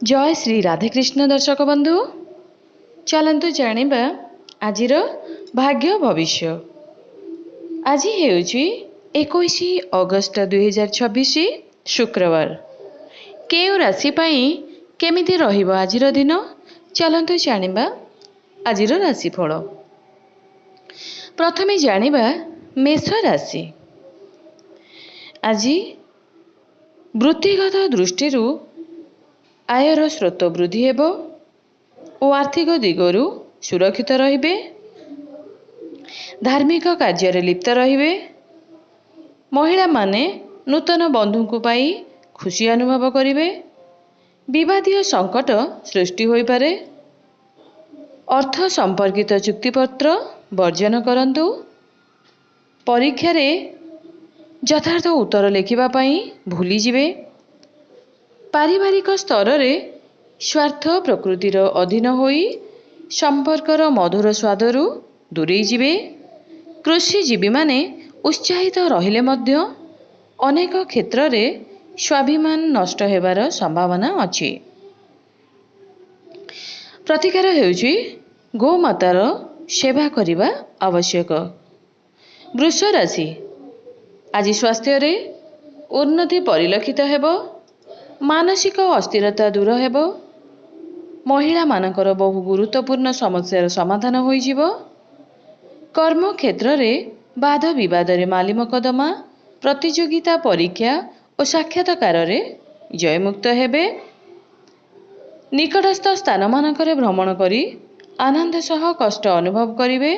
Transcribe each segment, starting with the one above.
जय श्री राधेकृष्ण दर्शक बंधु चलतु जानिबा आजिर भाग्य भविष्य। आज हेउची 21 अगस्त 2026 शुक्रवार। केउ राशि पाई केमिति रहिबो आजिर दिन चलतु जानिबा आजिर राशिफल। प्रथमे जानिबा मेष राशि। आज वृत्तिगत दृष्टि आयर स्रोत वृद्धि हेबो और आर्थिक दिगरु सुरक्षित रहिबे। धार्मिक कार्य लिप्त रहिबे। महिला माने नूतन बंधु को पाई खुशी अनुभव करिवे। विवादीय संकट सृष्टि होई पारे। अर्थ संपर्कित चुक्तिपत्र वर्जन करंतु। परीक्षा रे यथार्थ उत्तर लिखिबा पाई भूली जिवे। पारिवारिक स्तर रे स्वार्थ प्रकृतिर अधीन होई संपर्कर मधुर स्वादरु दूरेई जिवे। कृषिजीवी माने उत्साहित रहिले मध्य अनेक क्षेत्र रे स्वाभिमान नष्ट हेबार संभावना अछि। प्रतिकार हेउची गोमातार सेवा करिबा आवश्यक। वृष राशि। आज स्वास्थ्य रे उन्नति परिलक्षित हेबो। मानसिक अस्थिरता दूर हेबो। महिला मानकर बहु गुरुत्वपूर्ण समस्यार समाधान होई जिवो। कर्म क्षेत्र रे बाध विवाद रे माली मकदमा प्रतियोगिता परीक्षा और साक्षात्कार रे जयमुक्त हेबे। निकटस्थ स्थान मानकरे भ्रमण करी आनंद सह कष्ट अनुभव करिवे।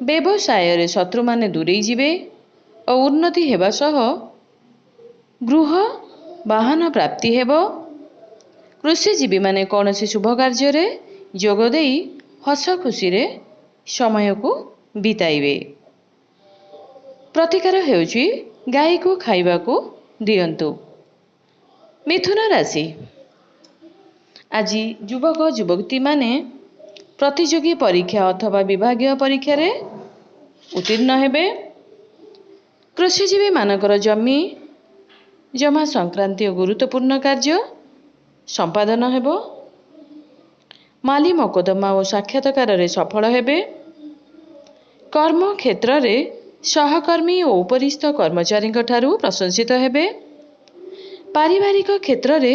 व्यवसाय रे शत्रु माने दूरेई जिवे और उन्नति हेबा सह गृह वाहन प्राप्ति हेबो। कृषिजीवी माने कौनसी शुभ कार्य रे जोग देई हस खुशी रे समय को बिताइबे। प्रतिकार हेउची गाय को खाइबा को दियंतु। मिथुन राशि। आज युवक युवती माने प्रतियोगी परीक्षा अथवा विभागीय परीक्षा रे उत्तीर्ण हेबे। कृषिजीवी मानकर जमी जमा संक्रांतीय गुरुत्वपूर्ण कार्य संपादन हेबो। माली मकदमा और साक्षात्कार रे सफल हेबे। कर्म क्षेत्र रे सहकर्मी और उपरिस्थ कर्मचारी ठारू प्रशंसित हेबे। पारिवारिक क्षेत्र रे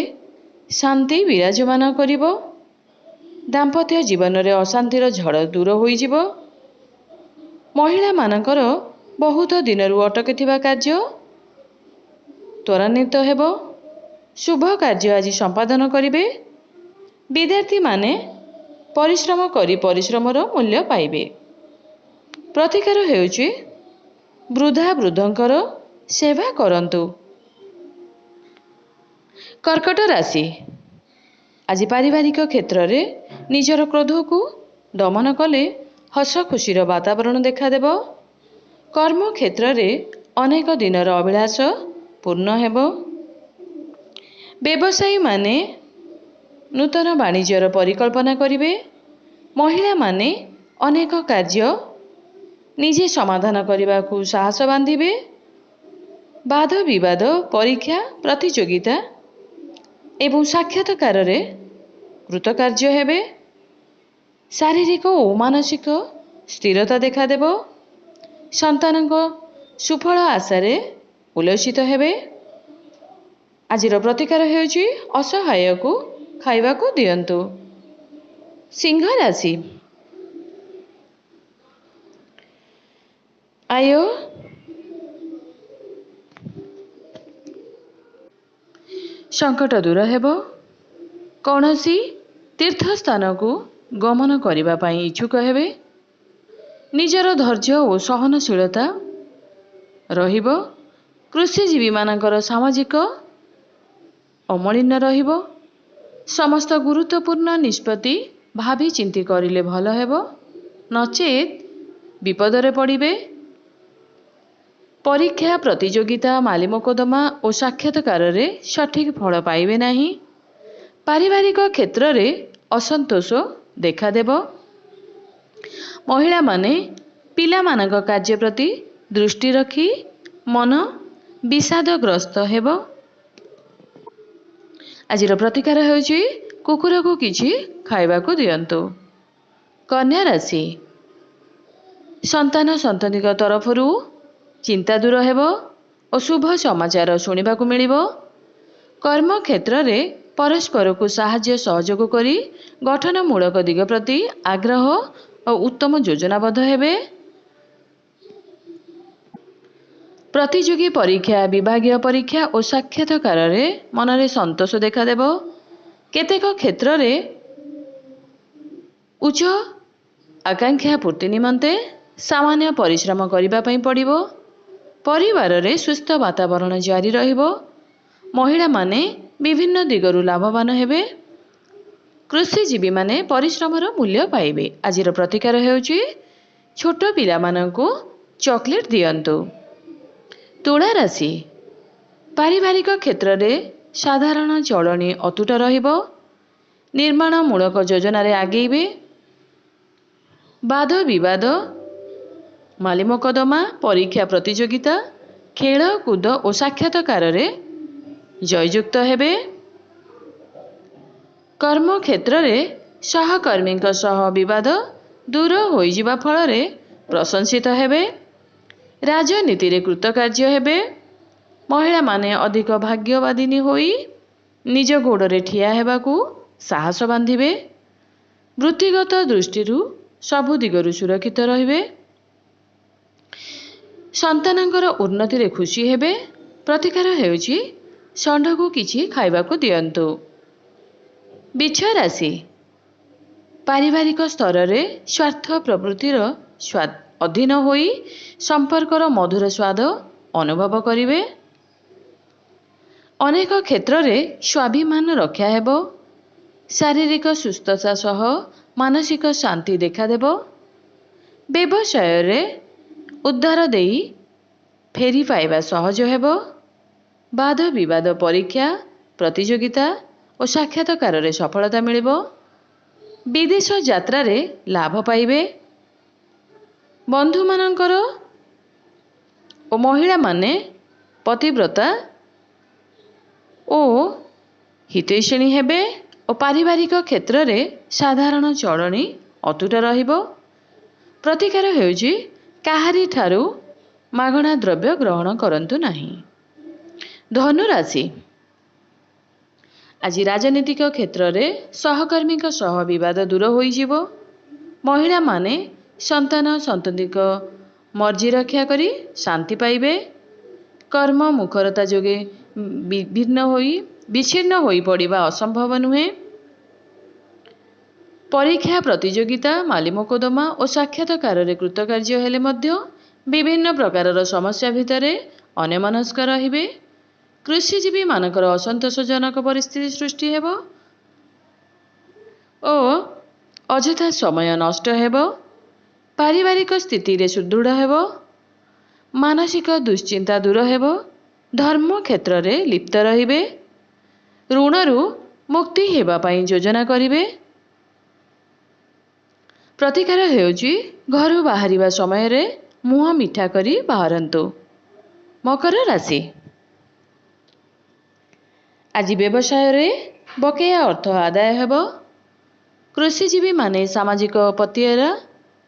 शांति विराजमान करिबो। दाम्पत्य जीवन रे अशांतिर झड़ दूर होई जिवो। महिला मानकर बहुत दिनरु अटकिथिबा कार्य त्वरान्वित हेबो। शुभ कार्य आज संपादन करिवे। विद्यार्थी माने परिश्रम करी परिश्रमर मूल्य पाइबे। प्रतिकार हेउची वृद्धा वृद्धंकर सेवा करंतु। कर्कट राशि। आज पारिवारिक क्षेत्र रे निजर क्रोध को दमन कले हस खुशीर वातावरण देखा देबो। कर्म क्षेत्र रे अनेक दिनर अभिलाष पूर्ण हेबो। व्यवसायी माने नूतन वाणिज्यर परिकल्पना करिवे। महिला माने अनेक कार्य निजे समाधान करने को साहस बांधिबे। वाद विवाद परीक्षा प्रतियोगिता एवं साक्षात्कार रे कृतकार्य हेबे। शारीरिक और मानसिक स्थिरता देखा देबो। संतान को सुफल आशा रे उल्लसित हेबे। आजिर प्रतिकार हेउची असहाय को खाइबा को दियंतु। सिंह राशि। आय संकट दूर हेबो। कौनसी तीर्थ स्थान को गमन करिबा पाई इच्छुक हेबे। निजर धैर्य और सहनशीलता रहिबो। कृषिजीवी मानकर सामाजिक अमलिन रहिबो। समस्त गुरुत्वपूर्ण निष्पत्ति भाभी चिंती करिले भल हेबो। नचेत विपदरे पड़िबे। परीक्षा प्रतियोगिता माली मकदमा और साक्षात्कार रे सठिक फल पाइबे नाही। पारिवारिक क्षेत्र रे असंतोष देखा देबो। महिला माने पिला मानक कार्य प्रति दृष्टि रखी मन विषादग्रस्त हेबो। ଆଜିର ପ୍ରତିକାର ହେଉଛି କୁକୁରକୁ କିଛି ଖାଇବାକୁ ଦିଅନ୍ତୁ। କନ୍ୟା ରାଶି, ସନ୍ତାନ ସନ୍ତତିଙ୍କ ତରଫରୁ ଚିନ୍ତା ଦୂର ହେବ ଓ ଶୁଭ ସମାଚାର ଶୁଣିବାକୁ ମିଳିବ। କର୍ମକ୍ଷେତ୍ରରେ ପରସ୍ପରକୁ ସାହାଯ୍ୟ ସହଯୋଗ କରି ଗଠନମୂଳକ ଦିଗ ପ୍ରତି ଆଗ୍ରହ ଓ ଉତ୍ତମ ଯୋଜନାବଦ୍ଧ ହେବେ। ପ୍ରତିଯୋଗୀ ପରୀକ୍ଷା, ବିଭାଗୀୟ ପରୀକ୍ଷା ଓ ସାକ୍ଷାତକାରରେ ମନରେ ସନ୍ତୋଷ ଦେଖାଦେବ। କେତେକ କ୍ଷେତ୍ରରେ ଉଚ୍ଚ ଆକାଂକ୍ଷା ପୂର୍ତ୍ତି ନିମନ୍ତେ ସାମାନ୍ୟ ପରିଶ୍ରମ କରିବା ପାଇଁ ପଡ଼ିବ। ପରିବାରରେ ସୁସ୍ଥ ବାତାବରଣ ଜାରି ରହିବ। ମହିଳାମାନେ ବିଭିନ୍ନ ଦିଗରୁ ଲାଭବାନ ହେବେ। କୃଷିଜୀବୀମାନେ ପରିଶ୍ରମର ମୂଲ୍ୟ ପାଇବେ। ଆଜିର ପ୍ରତିକାର ହେଉଛି ଛୋଟ ପିଲାମାନଙ୍କୁ ଚକୋଲେଟ୍ ଦିଅନ୍ତୁ। ତୁଳା ରାଶି, ପାରିବାରିକ କ୍ଷେତ୍ରରେ ସାଧାରଣ ଚଳଣି ଅତୁଟ ରହିବ। ନିର୍ମାଣମୂଳକ ଯୋଜନାରେ ଆଗେଇବେ। ବାଦ ବିବାଦ, ମାଲିମକଦ୍ଦମା, ପରୀକ୍ଷା ପ୍ରତିଯୋଗିତା, ଖେଳକୁଦ ଓ ସାକ୍ଷାତକାରରେ ଜୟଯୁକ୍ତ ହେବେ। କର୍ମକ୍ଷେତ୍ରରେ ସହକର୍ମୀଙ୍କ ସହ ବିବାଦ ଦୂର ହୋଇଯିବା ଫଳରେ ପ୍ରଶଂସିତ ହେବେ। ରାଜନୀତିରେ କୃତକାର୍ଯ୍ୟ ହେବେ। ମହିଳାମାନେ ଅଧିକ ଭାଗ୍ୟବାଦିନୀ ହୋଇ ନିଜ ଗୋଡ଼ରେ ଠିଆ ହେବାକୁ ସାହସ ବାନ୍ଧିବେ। ବୃତ୍ତିଗତ ଦୃଷ୍ଟିରୁ ସବୁ ଦିଗରୁ ସୁରକ୍ଷିତ ରହିବେ। ସନ୍ତାନଙ୍କର ଉନ୍ନତିରେ ଖୁସି ହେବେ। ପ୍ରତିକାର ହେଉଛି ଷଣ୍ଢକୁ କିଛି ଖାଇବାକୁ ଦିଅନ୍ତୁ। ବିଚ୍ଛ ରାଶି, ପାରିବାରିକ ସ୍ତରରେ ସ୍ୱାର୍ଥ ପ୍ରବୃତ୍ତିର ଅଧୀନ ହୋଇ ସମ୍ପର୍କର ମଧୁର ସ୍ୱାଦ ଅନୁଭବ କରିବେ। ଅନେକ କ୍ଷେତ୍ରରେ ସ୍ୱାଭିମାନ ରକ୍ଷା ହେବ। ଶାରୀରିକ ସୁସ୍ଥତା ସହ ମାନସିକ ଶାନ୍ତି ଦେଖାଦେବ। ବ୍ୟବସାୟରେ ଉଦ୍ଧାର ଦେଇ ଫେରି ପାଇବା ସହଜ ହେବ। ବାଦ ବିବାଦ, ପରୀକ୍ଷା ପ୍ରତିଯୋଗିତା ଓ ସାକ୍ଷାତକାରରେ ସଫଳତା ମିଳିବ। ବିଦେଶ ଯାତ୍ରାରେ ଲାଭ ପାଇବେ। ବନ୍ଧୁମାନଙ୍କର ଓ ମହିଳାମାନେ ପତିବ୍ରତା ଓ ହିତୈଷିଣୀ ହେବେ ଓ ପାରିବାରିକ କ୍ଷେତ୍ରରେ ସାଧାରଣ ଚଳଣି ଅତୁଟ ରହିବ। ପ୍ରତିକାର ହେଉଛି କାହାରିଠାରୁ ମାଗଣା ଦ୍ରବ୍ୟ ଗ୍ରହଣ କରନ୍ତୁ ନାହିଁ। ଧନୁ ରାଶି, ଆଜି ରାଜନୈତିକ କ୍ଷେତ୍ରରେ ସହକର୍ମୀଙ୍କ ସହ ବିବାଦ ଦୂର ହୋଇଯିବ। ମହିଳାମାନେ ସନ୍ତାନ ସନ୍ତତିଙ୍କ ମର୍ଜି ରକ୍ଷା କରି ଶାନ୍ତି ପାଇବେ। କର୍ମ ମୁଖରତା ଯୋଗେ ବିଚ୍ଛିନ୍ନ ହୋଇ ପଡ଼ିବା ଅସମ୍ଭବ ନୁହେଁ। ପରୀକ୍ଷା ପ୍ରତିଯୋଗିତା, ମାଲିମକଦ୍ଦମା ଓ ସାକ୍ଷାତକାରରେ କୃତକାର୍ଯ୍ୟ ହେଲେ ମଧ୍ୟ ବିଭିନ୍ନ ପ୍ରକାରର ସମସ୍ୟା ଭିତରେ ଅନ୍ୟମନସ୍କ ରହିବେ। କୃଷିଜୀବୀମାନଙ୍କର ଅସନ୍ତୋଷଜନକ ପରିସ୍ଥିତି ସୃଷ୍ଟି ହେବ ଓ ଅଯଥା ସମୟ ନଷ୍ଟ ହେବ। ପାରିବାରିକ ସ୍ଥିତିରେ ସୁଦୃଢ଼ ହେବ। ମାନସିକ ଦୁଶ୍ଚିନ୍ତା ଦୂର ହେବ। ଧର୍ମ କ୍ଷେତ୍ରରେ ଲିପ୍ତ ରହିବେ। ଋଣରୁ ମୁକ୍ତି ହେବା ପାଇଁ ଯୋଜନା କରିବେ। ପ୍ରତିକାର ହେଉଛି ଘରୁ ବାହାରିବା ସମୟରେ ମୁହଁ ମିଠା କରି ବାହାରନ୍ତୁ। ମକର ରାଶି, ଆଜି ବ୍ୟବସାୟରେ ବକେୟା ଅର୍ଥ ଆଦାୟ ହେବ। କୃଷିଜୀବୀମାନେ ସାମାଜିକ ପତିଆରା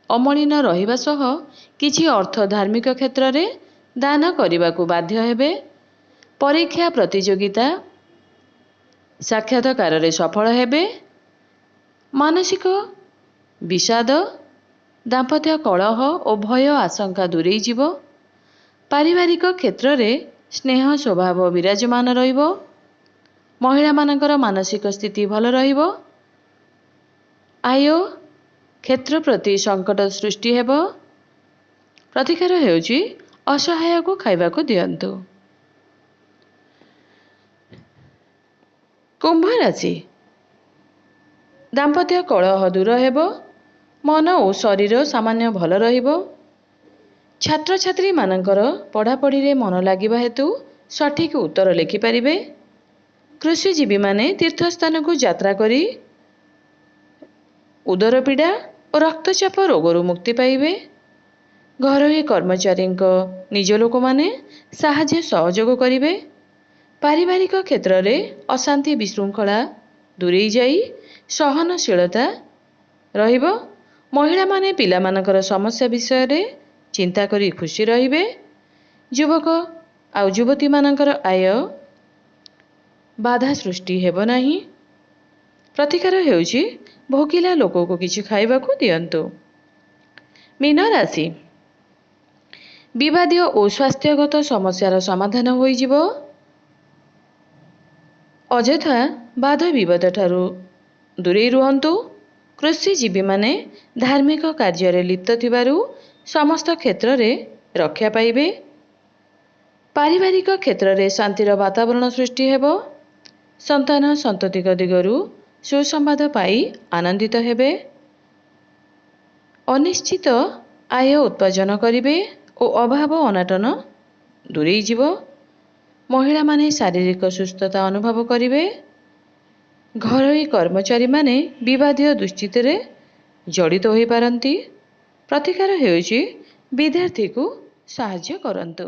ଅମଳିନ ରହିବା ସହ କିଛି ଅର୍ଥ ଧାର୍ମିକ କ୍ଷେତ୍ରରେ ଦାନ କରିବାକୁ ବାଧ୍ୟ ହେବେ। ପରୀକ୍ଷା ପ୍ରତିଯୋଗିତା, ସାକ୍ଷାତକାରରେ ସଫଳ ହେବେ। ମାନସିକ ବିଷାଦ, ଦାମ୍ପତ୍ୟ କଳହ ଓ ଭୟ ଆଶଙ୍କା ଦୂରେଇ ଯିବ। ପାରିବାରିକ କ୍ଷେତ୍ରରେ ସ୍ନେହ ସ୍ୱଭାବ ବିରାଜମାନ ରହିବ। ମହିଳାମାନଙ୍କର ମାନସିକ ସ୍ଥିତି ଭଲ ରହିବ। ଆୟ କ୍ଷେତ୍ର ପ୍ରତି ସଙ୍କଟ ସୃଷ୍ଟି ହେବ। ପ୍ରତିକାର ହେଉଛି ଅସହାୟକୁ ଖାଇବାକୁ ଦିଅନ୍ତୁ। କୁମ୍ଭ ରାଶି, ଦାମ୍ପତ୍ୟ କଳହ ଦୂର ହେବ। ମନ ଓ ଶରୀର ସାମାନ୍ୟ ଭଲ ରହିବ। ଛାତ୍ରଛାତ୍ରୀମାନଙ୍କର ପଢ଼ାପଢ଼ିରେ ମନ ଲାଗିବା ହେତୁ ସଠିକ୍ ଉତ୍ତର ଲେଖିପାରିବେ। କୃଷିଜୀବୀମାନେ ତୀର୍ଥସ୍ଥାନକୁ ଯାତ୍ରା କରି ଉଦରପୀଡ଼ା ଓ ରକ୍ତଚାପ ରୋଗରୁ ମୁକ୍ତି ପାଇବେ। ଘରୋଇ କର୍ମଚାରୀଙ୍କ ନିଜ ଲୋକମାନେ ସାହାଯ୍ୟ ସହଯୋଗ କରିବେ। ପାରିବାରିକ କ୍ଷେତ୍ରରେ ଅଶାନ୍ତି ବିଶୃଙ୍ଖଳା ଦୂରେଇ ଯାଇ ସହନଶୀଳତା ରହିବ। ମହିଳାମାନେ ପିଲାମାନଙ୍କର ସମସ୍ୟା ବିଷୟରେ ଚିନ୍ତା କରି ଖୁସି ରହିବେ। ଯୁବକ ଆଉ ଯୁବତୀମାନଙ୍କର ଆୟ ବାଧା ସୃଷ୍ଟି ହେବ ନାହିଁ। ପ୍ରତିକାର ହେଉଛି ଭୋକିଲା ଲୋକକୁ କିଛି ଖାଇବାକୁ ଦିଅନ୍ତୁ। ମୀନ ରାଶି, ବିବାଦୀୟ ଓ ସ୍ୱାସ୍ଥ୍ୟଗତ ସମସ୍ୟାର ସମାଧାନ ହୋଇଯିବ। ଅଯଥା ବାଦ ବିବାଦ ଠାରୁ ଦୂରେଇ ରୁହନ୍ତୁ। କୃଷିଜୀବୀମାନେ ଧାର୍ମିକ କାର୍ଯ୍ୟରେ ଲିପ୍ତ ଥିବାରୁ ସମସ୍ତ କ୍ଷେତ୍ରରେ ରକ୍ଷା ପାଇବେ। ପାରିବାରିକ କ୍ଷେତ୍ରରେ ଶାନ୍ତିର ବାତାବରଣ ସୃଷ୍ଟି ହେବ। ସନ୍ତାନ ସନ୍ତତିଙ୍କ ଦିଗରୁ ସୁସମ୍ବାଦ ପାଇ ଆନନ୍ଦିତ ହେବେ। ଅନିଶ୍ଚିତ ଆୟ ଉପାର୍ଜନ କରିବେ ଓ ଅଭାବ ଅନାଟନ ଦୂରେଇ ଯିବ। ମହିଳାମାନେ ଶାରୀରିକ ସୁସ୍ଥତା ଅନୁଭବ କରିବେ। ଘରୋଇ କର୍ମଚାରୀମାନେ ବିବାଦୀୟ ଦୁଶ୍ଚିତିରେ ଜଡ଼ିତ ହୋଇପାରନ୍ତି। ପ୍ରତିକାର ହେଉଛି ବିଦ୍ୟାର୍ଥୀକୁ ସାହାଯ୍ୟ କରନ୍ତୁ।